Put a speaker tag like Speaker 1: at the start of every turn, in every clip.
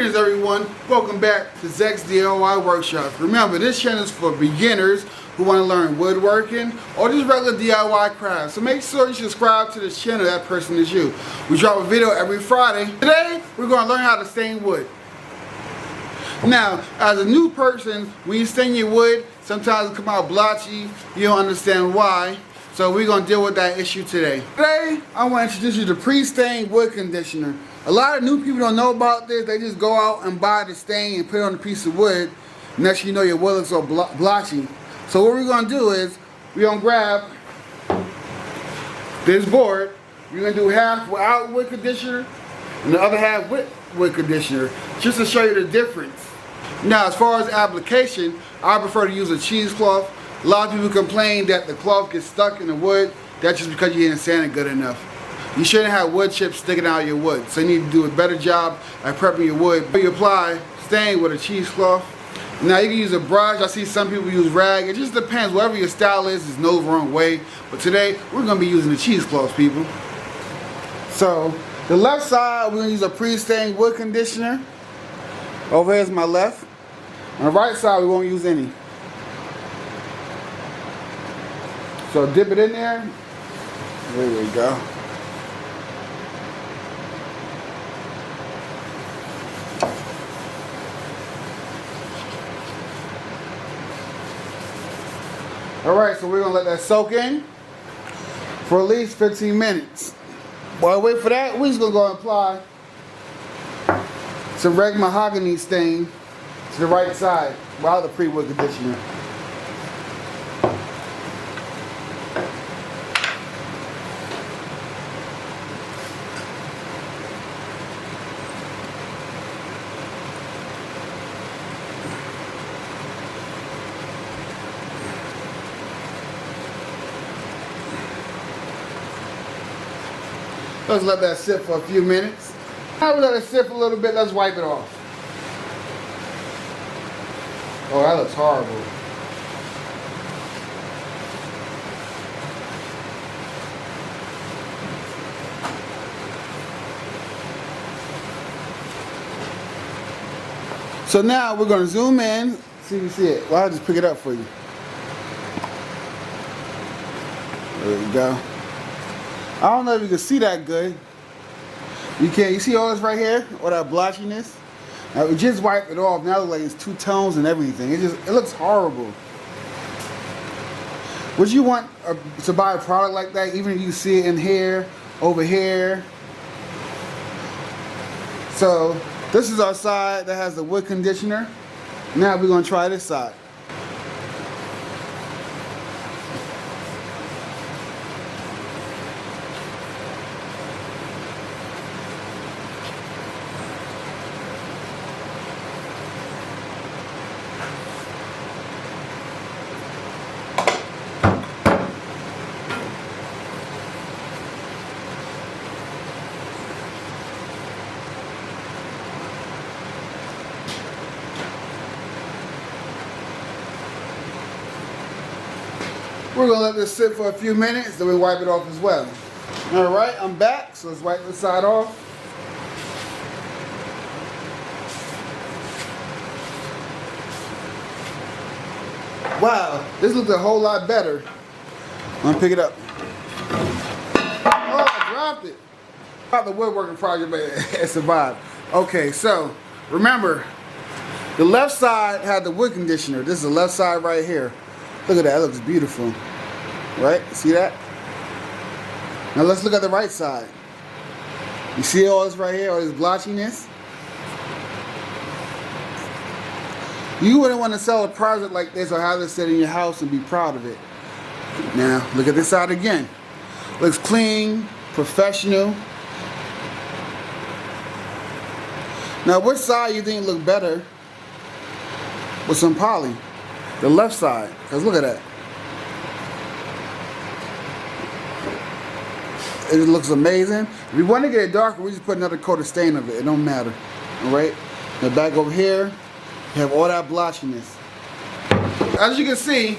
Speaker 1: Greetings everyone, welcome back to Zach's DIY Workshop. Remember, this channel is for beginners who want to learn woodworking or just regular DIY crafts. So make sure you subscribe to this channel, that person is you. We drop a video every Friday. Today, we're going to learn how to stain wood. Now, as a new person, when you stain your wood, sometimes it come out blotchy, you don't understand why. So we're going to deal with that issue today. Today, I want to introduce you to pre-stained wood conditioner. A lot of new people don't know about this. They just go out and buy the stain and put it on a piece of wood. Next you know, your wood looks all blotchy. So what we're going to do is, we're going to grab this board. We're going to do half without wood conditioner and the other half with wood conditioner, just to show you the difference. Now, as far as application, I prefer to use a cheesecloth. A lot of people complain that the cloth gets stuck in the wood. That's just because you didn't sand it good enough. You shouldn't have wood chips sticking out of your wood. So you need to do a better job at prepping your wood. You apply stain with a cheesecloth. Now you can use a brush. I see some people use rag. It just depends. Whatever your style is, there's no wrong way. But today, we're going to be using the cheesecloth, people. So, the left side, we're going to use a pre-stained wood conditioner. Over here is my left. On the right side, we won't use any. So dip it in there. There we go. Alright, so we're going to let that soak in for at least 15 minutes. While I wait for that, we're just going to go and apply some red mahogany stain to the right side without the pre-wood conditioner. Let's let that sit for a few minutes. Now we let it sit for a little bit, let's wipe it off. Oh, that looks horrible. So now we're going to zoom in, see if you see it. Well, I'll just pick it up for you. There we go. I don't know if you can see that good. You can. You see all this right here? All that blotchiness? Now we just wiped it off. Now it looks like it's two tones and everything. It looks horrible. Would you want to buy a product like that, even if you see it in here, over here? So this is our side that has the wood conditioner. Now we're going to try this side. We're going to let this sit for a few minutes, then we wipe it off as well. Alright, I'm back, so let's wipe this side off. Wow, this looks a whole lot better. I'm going to pick it up. Oh, I dropped it. About the woodworking project, but it survived. Okay, so remember, the left side had the wood conditioner. This is the left side right here. Look at that, it looks beautiful. Right? See that? Now let's look at the right side. You see all this right here, all this blotchiness? You wouldn't want to sell a project like this or have this sit in your house and be proud of it. Now, look at this side again. Looks clean, professional. Now, which side you think look better with some poly? The left side, because look at that. It looks amazing. If you want to get it darker, we just put another coat of stain of it. It don't matter. Alright? Now back over here, you have all that blotchiness. As you can see,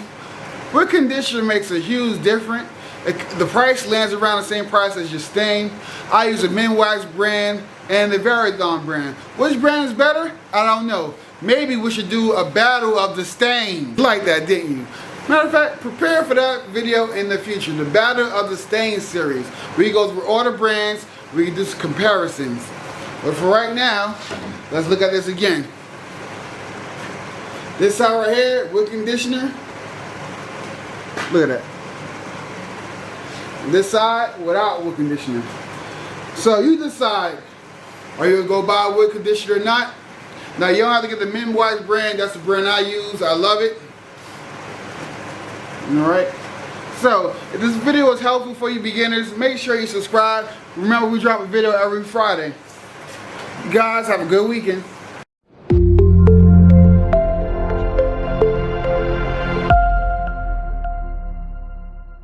Speaker 1: wood conditioner makes a huge difference. The price lands around the same price as your stain. I use a Minwax brand and the Varathon brand. Which brand is better? I don't know. Maybe we should do a battle of the stains. You like that, didn't you? Matter of fact, prepare for that video in the future. The battle of the stains series. We go through all the brands, we can do some comparisons. But for right now, let's look at this again. This side right here, wood conditioner. Look at that. This side without wood conditioner. So you decide, are you gonna go buy wood conditioner or not? Now you don't have to get the Minwax brand, that's the brand I use, I love it. Alright, so if this video was helpful for you beginners, make sure you subscribe. Remember, we drop a video every Friday. You guys have a good weekend.